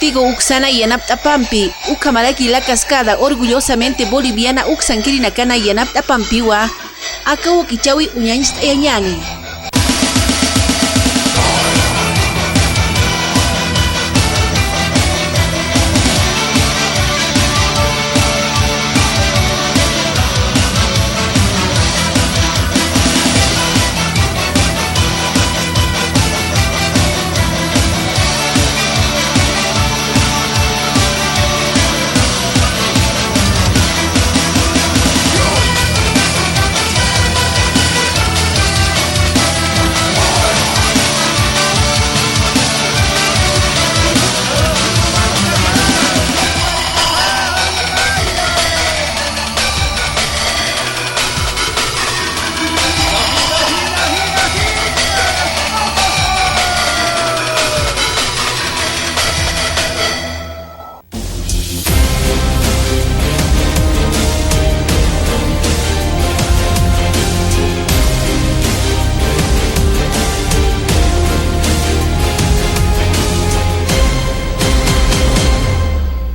Pigo Uxana y Yanaptapampi, Ucamaraki la cascada, orgullosamente boliviana Uxankirinacana y Yanaptapampiwa, Acabo Kichawi Uñanist Eñani.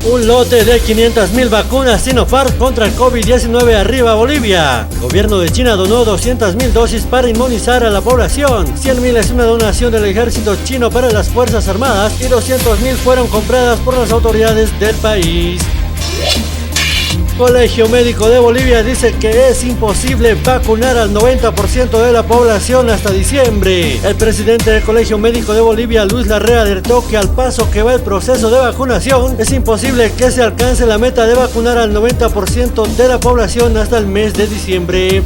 Un lote de 500.000 vacunas Sinopharm contra el COVID-19 arriba a Bolivia. El gobierno de China donó 200.000 dosis para inmunizar a la población. 100.000 es una donación del ejército chino para las Fuerzas Armadas y 200.000 fueron compradas por las autoridades del país. Colegio Médico de Bolivia dice que es imposible vacunar al 90% de la población hasta diciembre. El presidente del Colegio Médico de Bolivia, Luis Larrea, alertó que al paso que va el proceso de vacunación, es imposible que se alcance la meta de vacunar al 90% de la población hasta el mes de diciembre.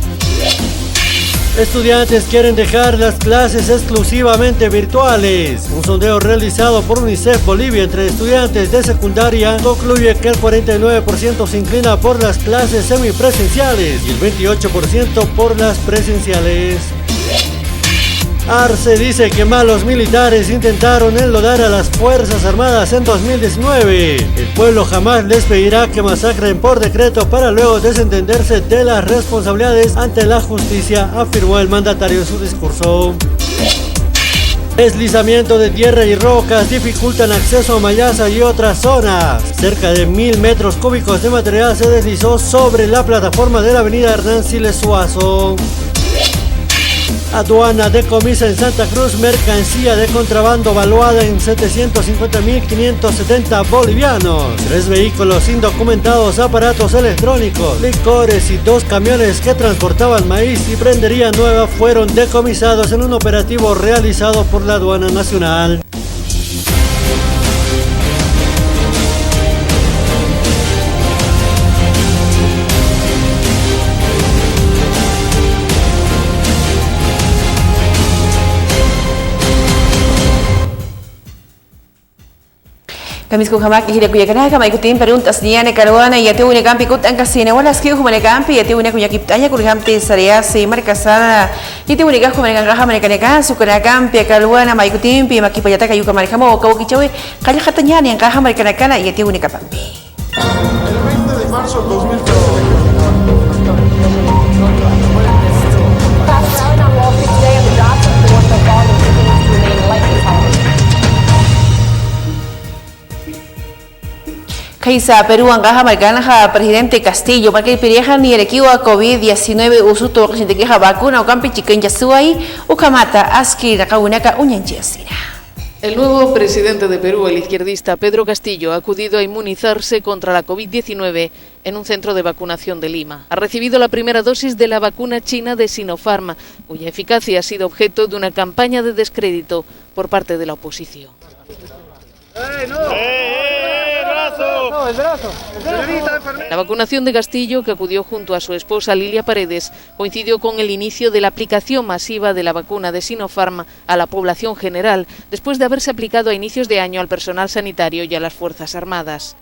Estudiantes quieren dejar las clases exclusivamente virtuales. Un sondeo realizado por UNICEF Bolivia entre estudiantes de secundaria concluye que el 49% se inclina por las clases semipresenciales y el 28% por las presenciales. Arce dice que malos militares intentaron enlodar a las Fuerzas Armadas en 2019. El pueblo jamás les pedirá que masacren por decreto para luego desentenderse de las responsabilidades ante la justicia, afirmó el mandatario en su discurso. Deslizamiento de tierra y rocas dificultan acceso a Mayasa y otras zonas. Cerca de 1.000 metros cúbicos de material se deslizó sobre la plataforma de la avenida Hernán Siles Suazo. Aduana decomisa en Santa Cruz mercancía de contrabando valuada en 750.570 bolivianos. 3 vehículos indocumentados, aparatos electrónicos, licores y 2 camiones que transportaban maíz y prendería nueva fueron decomisados en un operativo realizado por la Aduana Nacional. Kamisku hamak hira kuya kana kama ikutin peruntas niya karuana ya tu ne kampi kut angka sine wala ski humane kampi ya tu ne kuya kiptanya kur kampi saria se markasana ya tu ne ka humane kan raha mane kaneka sukana kampi karuana ma ikutin pi maki payata kayu kamar kamo kau kichawe kaya katanya ne kan hamar kanakana ya tu ne kapampi. El 20 de marzo del 2013 Kaisa Perú angkaha markanaha presidente Castillo markai pirihan ni rekiwa COVID-19 usuto kasintekiha vacuna ukampi chicken yasuai ukamata aski nakawunaka unyanchiasina. El nuevo presidente de Perú, el izquierdista Pedro Castillo, ha acudido a inmunizarse contra la COVID-19 en un centro de vacunación de Lima. Ha recibido la primera dosis de la vacuna china de Sinopharm, cuya eficacia ha sido objeto de una campaña de descrédito por parte de la oposición. La vacunación de Castillo, que acudió junto a su esposa Lilia Paredes, coincidió con el inicio de la aplicación masiva de la vacuna de Sinopharm a la población general, después de haberse aplicado a inicios de año al personal sanitario y a las Fuerzas Armadas.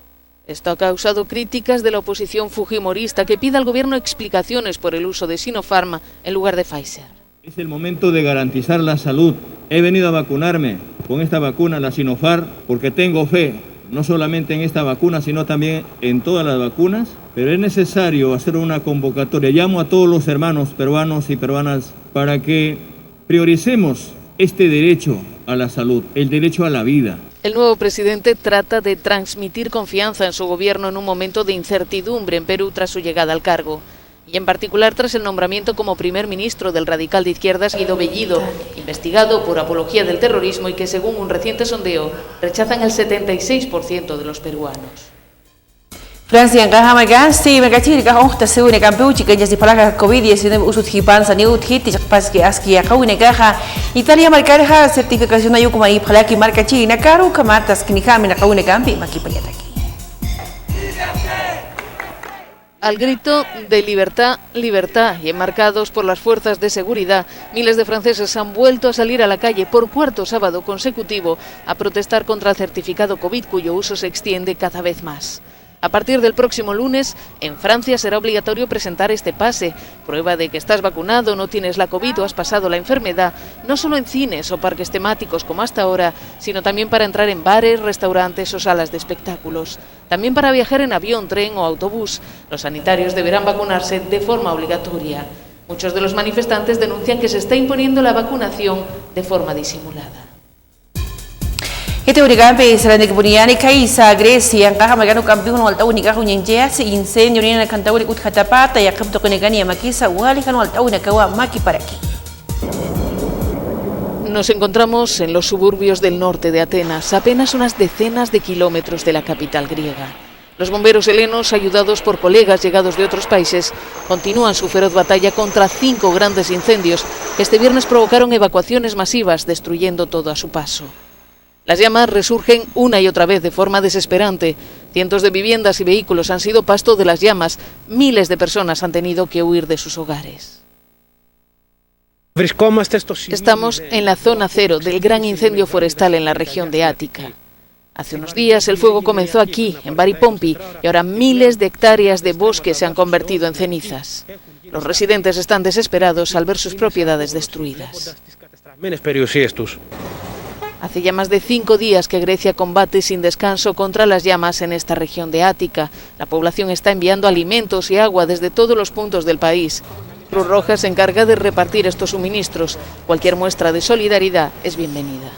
Esto ha causado críticas de la oposición fujimorista, que pide al gobierno explicaciones por el uso de Sinopharm en lugar de Pfizer. Es el momento de garantizar la salud. He venido a vacunarme con esta vacuna, la Sinopharm, porque tengo fe, no solamente en esta vacuna, sino también en todas las vacunas, pero es necesario hacer una convocatoria. Llamo a todos los hermanos peruanos y peruanas para que prioricemos este derecho a la salud, el derecho a la vida. El nuevo presidente trata de transmitir confianza en su gobierno en un momento de incertidumbre en Perú tras su llegada al cargo. Y en particular tras el nombramiento como primer ministro del radical de izquierdas Guido Bellido, investigado por apología del terrorismo y que según un reciente sondeo rechazan el 76% de los peruanos. Francia ngaha magasti magati ka hongta seune kampuchi ka jasi palaka COVID-19 usut hipan sa new hit pas que aski akawine gaha Italia marcarha certificación ayu kuma ipalaki marca china karu kamatas kinihami na kawine kampi makipayataki. Al grito de libertad, libertad y enmarcados por las fuerzas de seguridad, miles de franceses han vuelto a salir a la calle por cuarto sábado consecutivo a protestar contra el certificado COVID cuyo uso se extiende cada vez más. A partir del próximo lunes, en Francia será obligatorio presentar este pase, prueba de que estás vacunado, no tienes la COVID o has pasado la enfermedad, no solo en cines o parques temáticos como hasta ahora, sino también para entrar en bares, restaurantes o salas de espectáculos. También para viajar en avión, tren o autobús, los sanitarios deberán vacunarse de forma obligatoria. Muchos de los manifestantes denuncian que se está imponiendo la vacunación de forma disimulada. Ito urigampe sa landig buniani kay sa Grecia ang kahamagano kampiyon wal taon ni kahon yung jazz insenyo ni na kantawin ikut katapata yakap to kanigani makisa wali kan wal taon na kawa makiparaki. Nos encontramos en los suburbios del norte de Atenas, apenas unas decenas de kilómetros de la capital griega. Los bomberos helenos, ayudados por colegas llegados de otros países, continúan su feroz batalla contra 5 grandes incendios que este viernes provocaron evacuaciones masivas, destruyendo todo a su paso. Las llamas resurgen una y otra vez de forma desesperante. Cientos de viviendas y vehículos han sido pasto de las llamas. Miles de personas han tenido que huir de sus hogares. Estamos en la zona cero del gran incendio forestal en la región de Ática. Hace unos días el fuego comenzó aquí, en Varipompi, y ahora miles de hectáreas de bosque se han convertido en cenizas. Los residentes están desesperados al ver sus propiedades destruidas. Hace ya más de 5 días que Grecia combate sin descanso contra las llamas en esta región de Ática. La población está enviando alimentos y agua desde todos los puntos del país. Cruz Roja se encarga de repartir estos suministros. Cualquier muestra de solidaridad es bienvenida.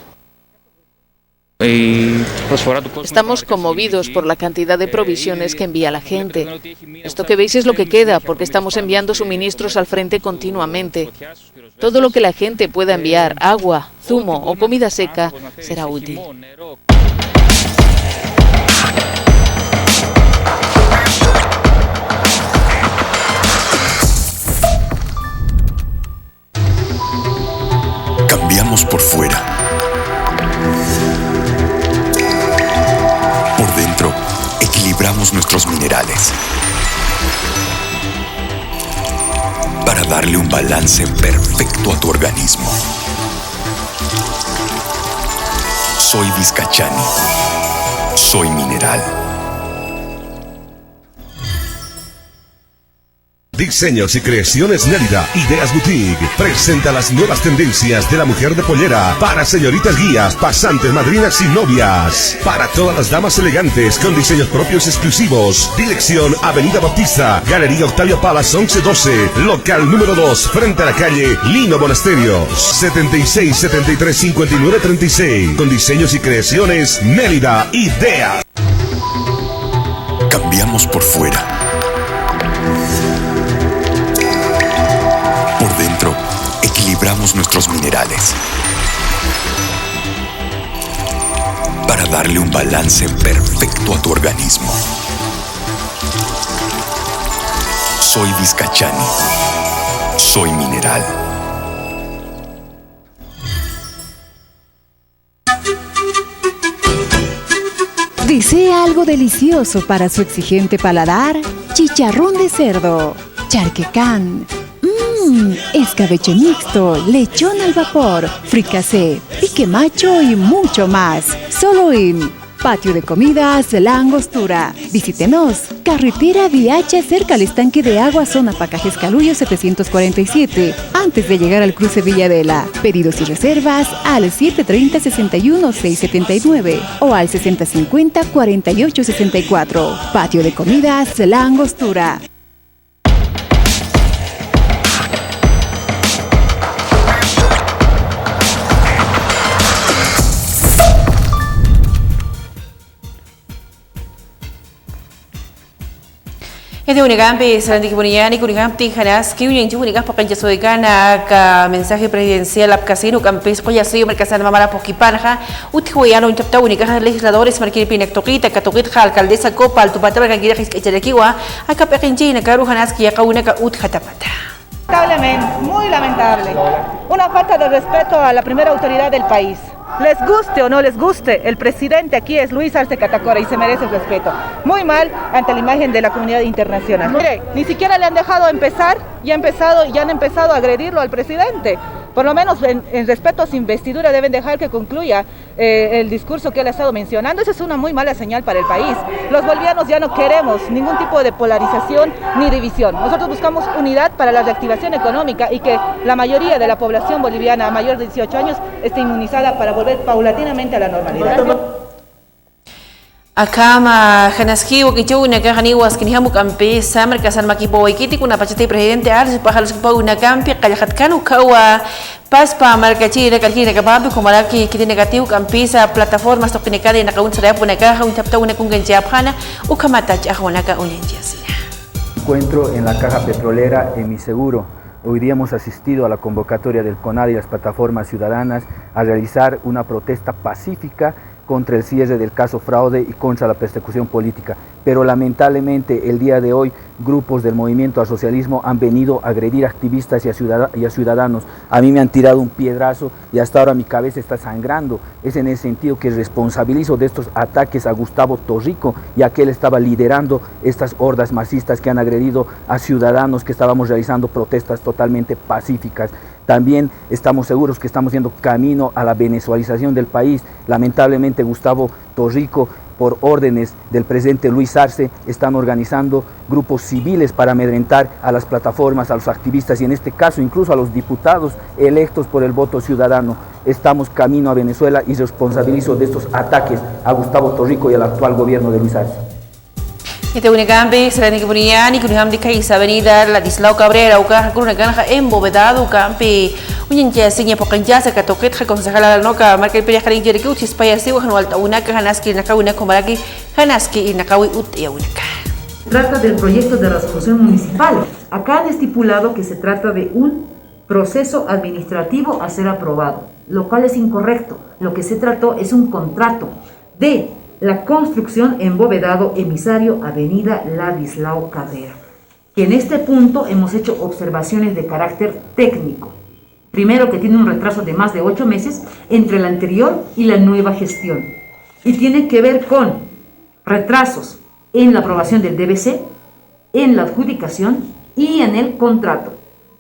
Estamos conmovidos por la cantidad de provisiones que envía la gente. Esto que veis es lo que queda, porque estamos enviando suministros al frente continuamente. Todo lo que la gente pueda enviar, agua, zumo o comida seca, será útil. Cambiamos por fuera. Por dentro, equilibramos nuestros minerales para darle un balance perfecto a tu organismo. Soy Vizcachani. Soy mineral. Diseños y creaciones Nélida, Ideas Boutique, presenta las nuevas tendencias de la mujer de pollera para señoritas guías, pasantes, madrinas y novias. Para todas las damas elegantes con diseños propios exclusivos. Dirección Avenida Bautista, Galería Octavio Palas 1112, local número 2, frente a la calle Lino Monasterios, 76 73 59 36. Con diseños y creaciones Nélida, Ideas. Cambiamos por fuera. Equilibramos nuestros minerales para darle un balance perfecto a tu organismo. Soy Vizcachani. Soy mineral. ¿Desea algo delicioso para su exigente paladar? Chicharrón de cerdo, charquecán, escabeche mixto, lechón al vapor, fricasé, pique macho y mucho más. Solo en Patio de Comidas La Angostura. Visítenos. Carretera Viacha cerca al estanque de agua, zona Pacajes Caluyo 747. Antes de llegar al cruce Villadela. Pedidos y reservas al 730-61-679 o al 6050-4864. Patio de Comidas La Angostura. Este unigampi Sarandi Kibuniani Kunigampi Hanas Kiunin Chunigas Pakancha Soikana ka mensaje presidencial Apcasino Campes Coyasio Mercasan Mamara Poquipanja Uthuiano Intapta Única legisladores Marquil Pinectoquita Catoquita alcaldesa Copa Altupataba Ganguira Giscacharequiwa Acapequinchina Caru Hanas Kiakauna Utjatapata. Lamentablemente, muy lamentable. Una falta de respeto a la primera autoridad del país. Les guste o no les guste, el presidente aquí es Luis Arce Catacora y se merece el respeto. Muy mal ante la imagen de la comunidad internacional. Mire, ni siquiera le han dejado empezar y han empezado a agredirlo al presidente. Por lo menos en respeto a su investidura deben dejar que concluya el discurso que él ha estado mencionando. Esa es una muy mala señal para el país. Los bolivianos ya no queremos ningún tipo de polarización ni división. Nosotros buscamos unidad para la reactivación económica y que la mayoría de la población boliviana mayor de 18 años esté inmunizada para volver paulatinamente a la normalidad. Akama Hanaskiwo Kichuna Kahaniwas Kinihamu Campi Samar Kasan Makipo Ikiti kuna pachate presidente Arce Pajalos Pauna Campi Kayahatkanu Kawa Paspa Marcachira Kalkina Kababi Kumaraki Kiti Negativo Campisa plataformas Tokinikadi Nakaun Sarapu Nakaja Untapta una Kungenjapana Ukamatach Ahuanaka Unenjasina. Encuentro en la caja petrolera en mi seguro. Hoy día hemos asistido a la convocatoria del CONADI y las plataformas ciudadanas a realizar una protesta pacífica contra el cierre del caso fraude y contra la persecución política. Pero lamentablemente el día de hoy grupos del movimiento al socialismo han venido a agredir activistas y a ciudadanos. A mí me han tirado un piedrazo y hasta ahora mi cabeza está sangrando. Es en ese sentido que responsabilizo de estos ataques a Gustavo Torrico, ya que él estaba liderando estas hordas masistas que han agredido a ciudadanos que estábamos realizando protestas totalmente pacíficas. También estamos seguros que estamos yendo camino a la venezuelización del país. Lamentablemente Gustavo Torrico, por órdenes del presidente Luis Arce, están organizando grupos civiles para amedrentar a las plataformas, a los activistas y en este caso incluso a los diputados electos por el voto ciudadano. Estamos camino a Venezuela y responsabilizo de estos ataques a Gustavo Torrico y al actual gobierno de Luis Arce. Este unigampi Sarandi Kibuniani Kunigampi Kaisa Avenida Ladislao Cabrera Uka Kuna Ganja embovedado Campi Uñinja Siña Pocanjasa Catoquet concejala Noca Marca el Peria Jarin Jereki Uchispaya Siwa Hanualta Unaka Hanaski Nakauna Kumaraki Hanaski Nakawi Utia Unaka. Trata del proyecto de resolución municipal. Acá han estipulado que se trata de un proceso administrativo a ser aprobado, lo cual es incorrecto. Lo que se trató es un contrato de la construcción en Bovedado Emisario Avenida Ladislao Cabrera, que en este punto hemos hecho observaciones de carácter técnico. Primero, que tiene un retraso de más de 8 meses entre la anterior y la nueva gestión, y tiene que ver con retrasos en la aprobación del DBC, en la adjudicación y en el contrato.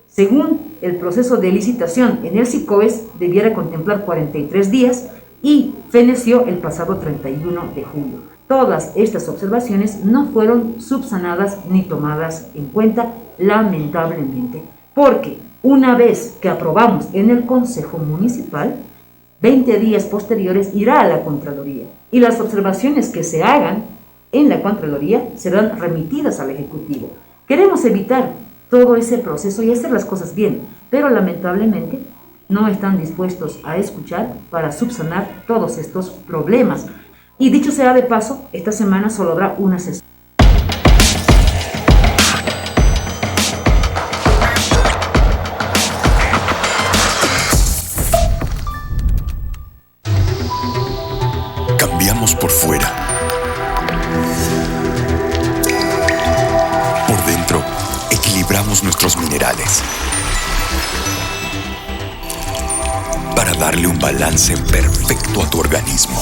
Según el proceso de licitación en el SICOES, debiera contemplar 43 días, y feneció el pasado 31 de julio. Todas estas observaciones no fueron subsanadas ni tomadas en cuenta, lamentablemente, porque una vez que aprobamos en el Consejo Municipal, 20 días posteriores irá a la Contraloría y las observaciones que se hagan en la Contraloría serán remitidas al Ejecutivo. Queremos evitar todo ese proceso y hacer las cosas bien, pero lamentablemente no están dispuestos a escuchar para subsanar todos estos problemas. Y dicho sea de paso, esta semana solo habrá una sesión. Cambiamos por fuera. Por dentro, equilibramos nuestros minerales para darle un balance perfecto a tu organismo.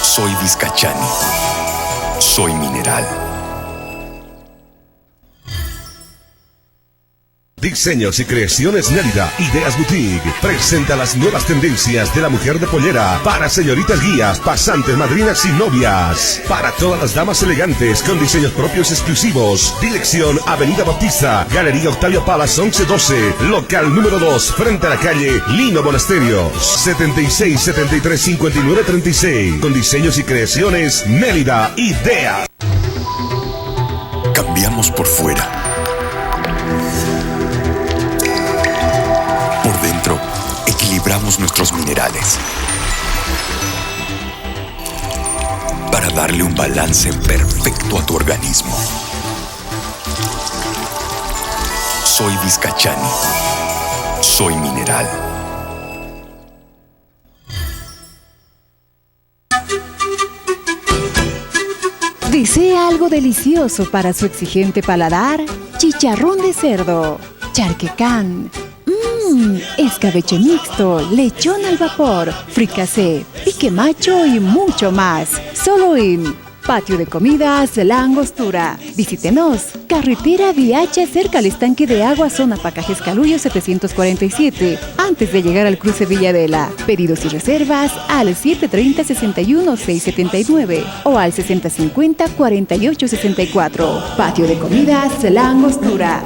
Soy Vizcachani. Soy mineral. Diseños y creaciones Nérida, Ideas Boutique, presenta las nuevas tendencias de la mujer de pollera para señoritas guías, pasantes, madrinas y novias. Para todas las damas elegantes con diseños propios exclusivos. Dirección Avenida Bautista, Galería Octavio Palas 1112, local número 2, frente a la calle Lino Monasterios, 76 73 59 36. Con diseños y creaciones Nérida, Ideas. Cambiamos por fuera. Equilibramos nuestros minerales para para darle un balance perfecto a tu organismo. Soy Vizcachani. Soy mineral. ¿Desea algo delicioso para su exigente paladar? Chicharrón de cerdo, charquecán, escabeche mixto, lechón al vapor, fricasé, pique macho y mucho más. Solo en Patio de Comidas La Angostura. Visítenos. Carretera Viacha, cerca al estanque de agua, zona Pacajes Caluyo 747. Antes de llegar al cruce Villadela. Pedidos y reservas al 730-61-679 o al 6050-4864. Patio de Comidas La Angostura.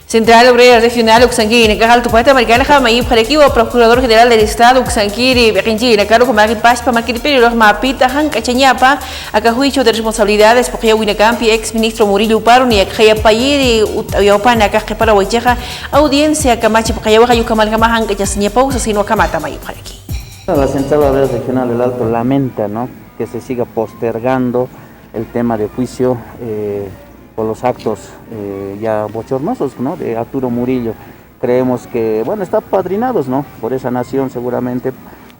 Central Obrera Regional Uxanquiri, Cajal Tupata, Maricana Jamaí, Parequivo, Procurador General del Estado Uxanquiri, Bequinchiri, Caro Comari Paspa, Maquiripiri, los Mapita, Hanca Chañapa, Acajuicho de responsabilidades, porque Winacampi, ex ministro Murillo Paro, y Acaya Payiri, Uyopana, Caje para Huicheja, audiencia, Camachi, Pacayahuaca, Yucamal Gama, Hanca Chañapa, Sino Camata, Maí, Parequi. La Central Obrera Regional del Alto lamenta, ¿no?, que se siga postergando el tema de juicio por los actos ya bochornosos, ¿no?, de Arturo Murillo. Creemos que, bueno, está padrinados, ¿no?, por esa nación seguramente,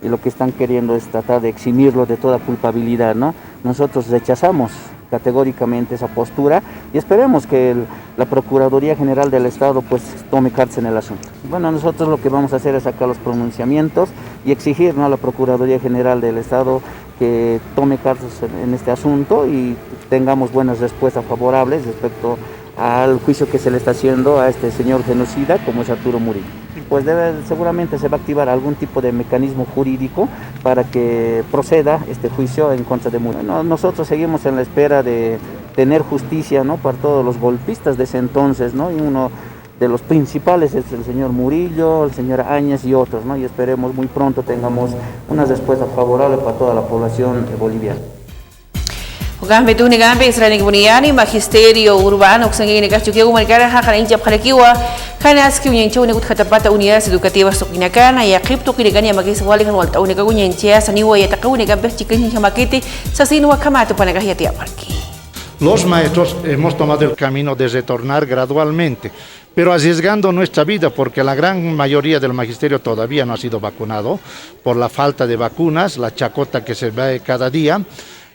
y lo que están queriendo es tratar de eximirlo de toda culpabilidad, ¿no? Nosotros rechazamos categóricamente esa postura y esperemos que la Procuraduría General del Estado pues tome cartas en el asunto. Bueno, nosotros lo que vamos a hacer es sacar los pronunciamientos y exigir, ¿no?, a la Procuraduría General del Estado que tome cartas en este asunto y tengamos buenas respuestas favorables respecto al juicio que se le está haciendo a este señor genocida como es Arturo Murillo. Pues seguramente se va a activar algún tipo de mecanismo jurídico para que proceda este juicio en contra de Murillo. Bueno, nosotros seguimos en la espera de tener justicia, ¿no?, para todos los golpistas de ese entonces, ¿no?, y uno de los principales es el señor Murillo, el señor Áñez y otros, ¿no?, y esperemos muy pronto tengamos una respuesta favorable para toda la población boliviana. Gambe tu negambe Israel Buniani, Magisterio Urbano, Uxanguini, Cachuqueo, Marcara, Jajarincha, Parequiwa, Hanaski, Unyancho, Negut Hatapata, Unidades Educativas, Toquinacana, y Acrypto, Kirigania, Magis, Waligan, Walta, Unica, Unyanchea, Saniwa, y Ataca, Unigambe, Chicken, Yamaquete, Sasino, Wakamato, Panagayatia Parque. Los maestros hemos tomado el camino de retornar gradualmente, pero arriesgando nuestra vida porque la gran mayoría del magisterio todavía no ha sido vacunado por la falta de vacunas, la chacota que se ve cada día.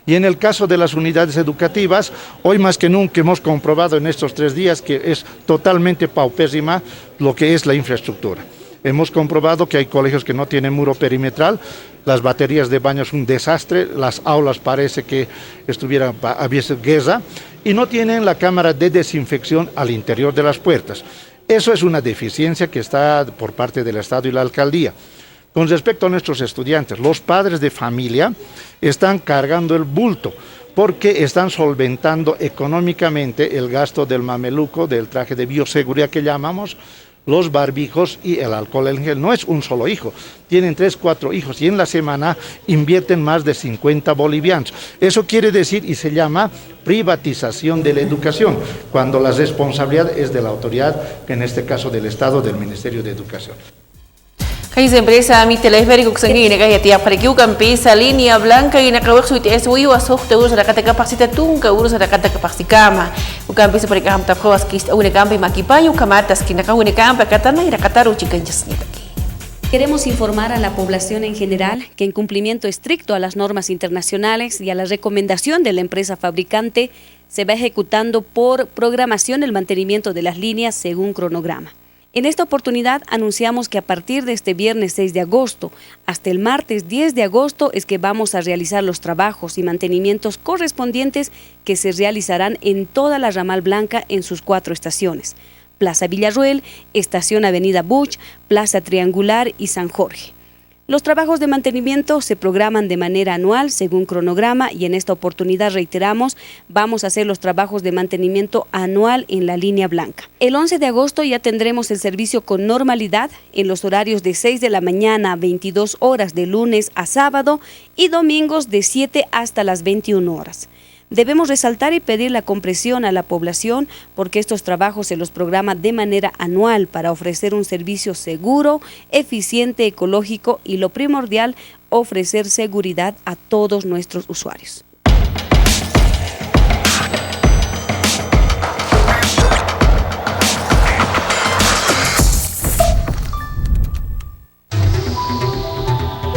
Y en el caso de las unidades educativas, hoy más que nunca hemos comprobado en estos 3 días que es totalmente paupérrima lo que es la infraestructura. Hemos comprobado que hay colegios que no tienen muro perimetral, las baterías de baño es un desastre, las aulas parece que hubiese guerra y no tienen la cámara de desinfección al interior de las puertas. Eso es una deficiencia que está por parte del Estado y la Alcaldía. Con respecto a nuestros estudiantes, los padres de familia están cargando el bulto porque están solventando económicamente el gasto del mameluco, del traje de bioseguridad que llamamos, los barbijos y el alcohol en gel. No es un solo hijo, tienen 3, 4 hijos y en la semana invierten más de 50 bolivianos. Eso quiere decir y se llama privatización de la educación, cuando la responsabilidad es de la autoridad, que en este caso del Estado, del Ministerio de Educación. Kay empresa mi teleférico Uxanguini, kay tiap Parequiu Campisa, línea blanca y nakawak suite es uyu asok te usa la kata kapasita tunka usa la kata kapaksikama. Ucampisa Pareca tapos kist une campi makipayu kamatas kinakawune campa katana y rakataru chikanjas nitaki. Queremos informar a la población en general que en cumplimiento estricto a las normas internacionales y a la recomendación de la empresa fabricante se va ejecutando por programación el mantenimiento de las líneas según cronograma. En esta oportunidad anunciamos que a partir de este viernes 6 de agosto hasta el martes 10 de agosto es que vamos a realizar los trabajos y mantenimientos correspondientes que se realizarán en toda la ramal blanca en sus 4 estaciones: Plaza Villarroel, Estación Avenida Buch, Plaza Triangular y San Jorge. Los trabajos de mantenimiento se programan de manera anual según cronograma y en esta oportunidad, reiteramos, vamos a hacer los trabajos de mantenimiento anual en la línea blanca. El 11 de agosto ya tendremos el servicio con normalidad en los horarios de 6 de la mañana a 22 horas de lunes a sábado y domingos de 7 hasta las 21 horas. Debemos resaltar y pedir la comprensión a la población porque estos trabajos se los programa de manera anual para ofrecer un servicio seguro, eficiente, ecológico y lo primordial, ofrecer seguridad a todos nuestros usuarios.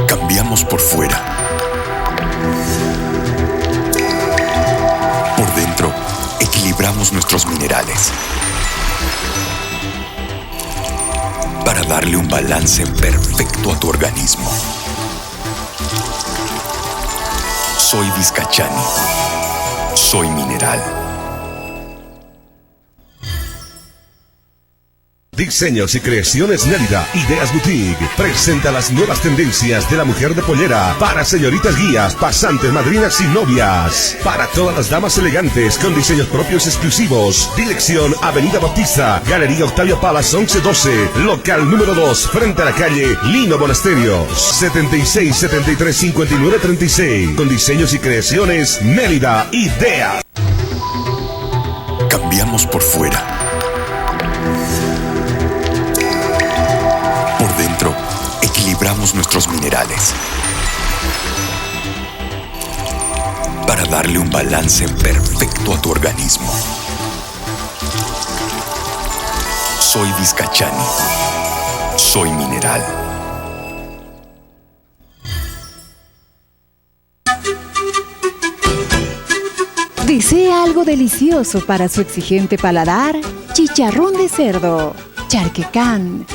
Cambiamos por fuera. Por dentro, equilibramos nuestros minerales para darle un balance perfecto a tu organismo. Soy Vizcachani. Soy mineral. Diseños y creaciones Nélida, Ideas Boutique, presenta las nuevas tendencias de la mujer de pollera para señoritas guías, pasantes, madrinas y novias. Para todas las damas elegantes con diseños propios exclusivos. Dirección Avenida Bautista, Galería Octavio Palas 1112, local número 2, frente a la calle Lino Monasterios, 76 73 59 36. Con diseños y creaciones Nélida, Ideas. Cambiamos por fuera. Por dentro, equilibramos nuestros minerales para darle un balance perfecto a tu organismo. Soy Vizcachani. Soy mineral. ¿Desea algo delicioso para su exigente paladar? Chicharrón de cerdo, charquecán,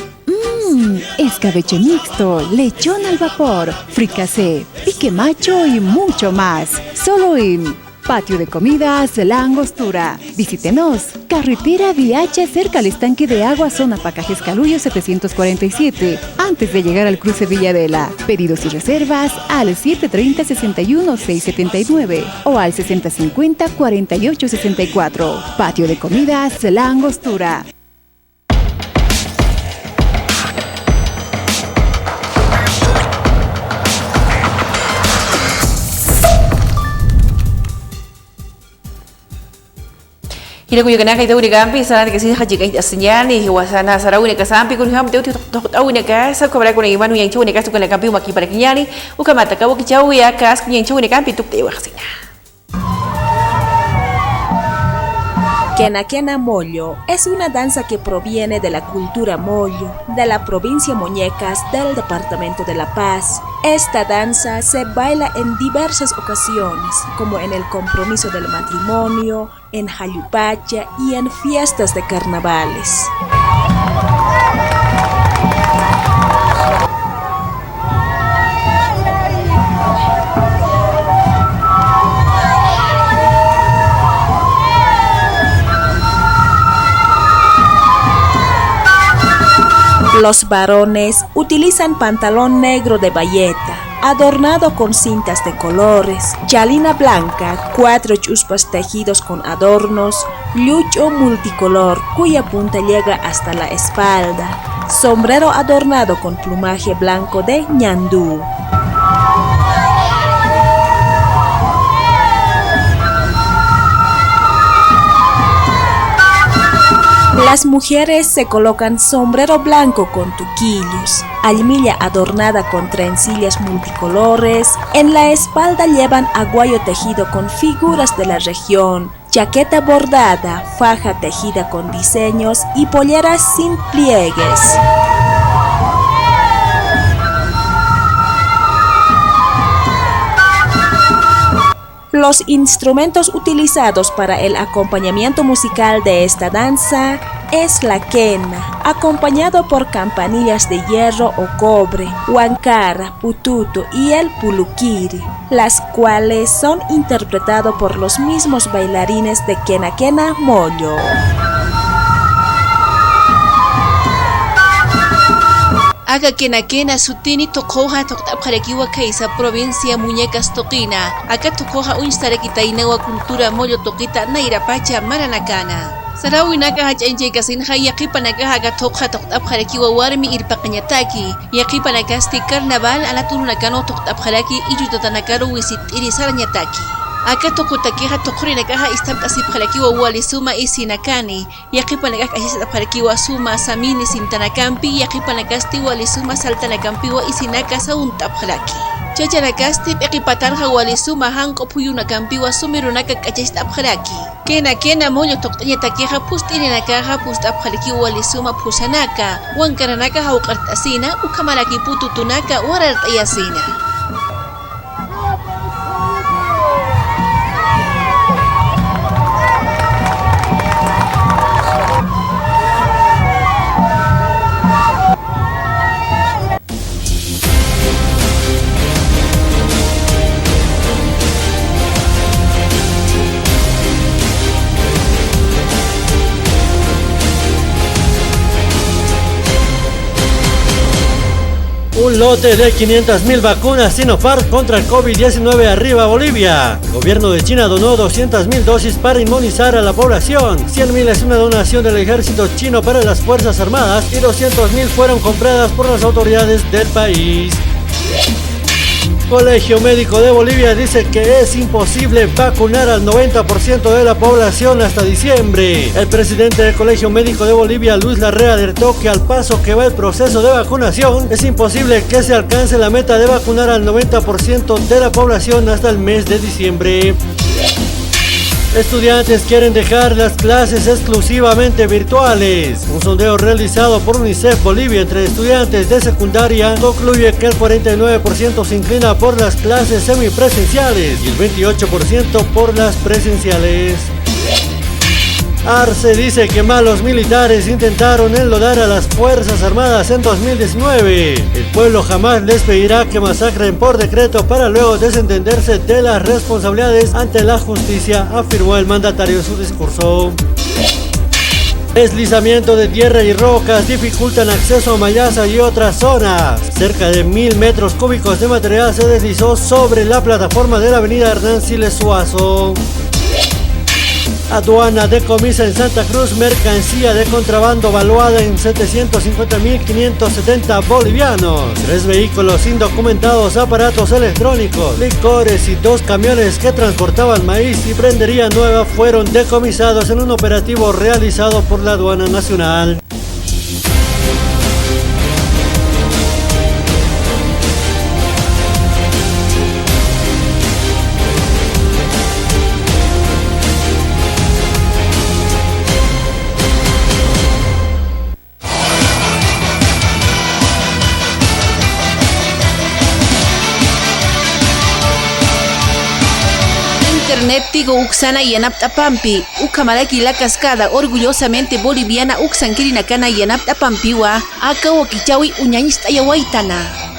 escabeche mixto, lechón al vapor, fricasé, pique macho y mucho más. Solo en Patio de Comidas La Angostura. Visítenos. Carretera Viacha, cerca al estanque de agua, zona Pacajes Calullo 747, antes de llegar al cruce Villadela. Pedidos y reservas al 730-61-679 o al 6050-4864. Patio de Comidas La Angostura. Hila kuya kana kay tawni kampi sana kasi haji kay asinyan ni wasana sarawni kasampi kun ham tawni ka sa kabra kun iman yang chawni ka su kana kampi maki para kinyani ukamata ka waki chawi ya kas kun yang chawni kampi tukte waxina. Quena Moyo es una danza que proviene de la cultura Moyo, de la provincia Muñecas del departamento de La Paz. Esta danza se baila en diversas ocasiones, como en el compromiso del matrimonio, en Jayupacha y en fiestas de carnavales. Los varones utilizan pantalón negro de bayeta, adornado con cintas de colores, chalina blanca, 4 chuspas tejidos con adornos, lucho multicolor cuya punta llega hasta la espalda, sombrero adornado con plumaje blanco de ñandú. Las mujeres se colocan sombrero blanco con tuquillos, almilla adornada con trencillas multicolores, en la espalda llevan aguayo tejido con figuras de la región, chaqueta bordada, faja tejida con diseños y polleras sin pliegues. Los instrumentos utilizados para el acompañamiento musical de esta danza es la quena, acompañado por campanillas de hierro o cobre, huancara, pututo y el puluquiri, las cuales son interpretados por los mismos bailarines de Quena Moyo. Aga Quena sutini tokoha toktaparekiwa kaisa provincia Muñecas Toquina. Aga tokoha unstareki tainawa cultura Moyo Toquita Nairapacha Maranacana. Sarawi naka hachenje kasin hayaqipa naka haga tokha toktaparekiwa warmi irpaqañataki. Yaqipa nakasti carnaval ala turunakano toktapareki iyutatanakaru wisit irisarañataki. Acá tokutakiha tokurinakaha istaptasipjalakiwa walisuma isinakani. Yaqipanakaj asisapjalakiwa suma samini sintanakampi. Yaqipanakasti walisuma saltanakampiwa isinaka sauntapjalaki. Chachanakasti eqipatarja walisuma hanko puyunakampiwa sumirunaka kachastapjalaki. Kena moño toktañatakiha pustirinakaja pustapjalakiwa walisuma pusanaka. Wankaranaka hauqartasina ukamalaki pututunaka warartayasina. Un lote de 500.000 vacunas Sinopharm contra el COVID-19 arriba a Bolivia. El gobierno de China donó 200.000 dosis para inmunizar a la población. 100.000 es una donación del ejército chino para las Fuerzas Armadas y 200.000 fueron compradas por las autoridades del país. Colegio Médico de Bolivia dice que es imposible vacunar al 90% de la población hasta diciembre. El presidente del Colegio Médico de Bolivia, Luis Larrea, alertó que al paso que va el proceso de vacunación, es imposible que se alcance la meta de vacunar al 90% de la población hasta el mes de diciembre. Estudiantes quieren dejar las clases exclusivamente virtuales. Un sondeo realizado por UNICEF Bolivia entre estudiantes de secundaria concluye que el 49% se inclina por las clases semipresenciales y el 28% por las presenciales. Arce dice que malos militares intentaron enlodar a las Fuerzas Armadas en 2019. El pueblo jamás les pedirá que masacren por decreto para luego desentenderse de las responsabilidades ante la justicia, afirmó el mandatario en su discurso. Deslizamiento de tierra y rocas dificultan acceso a Mayasa y otras zonas. Cerca de 1.000 metros cúbicos de material se deslizó sobre la plataforma de la avenida Hernán Siles Suazo. Aduana decomisa en Santa Cruz mercancía de contrabando valuada en 750.570 bolivianos. 3 vehículos indocumentados, aparatos electrónicos, licores y 2 camiones que transportaban maíz y prendería nueva fueron decomisados en un operativo realizado por la Aduana Nacional. Tigo Uxana y Anaptapampi, Ucamaraki la cascada, orgullosamente boliviana, Uxankirinacana y Anaptapampiwa, Aka Wakichawi Uñañista y Awaitana.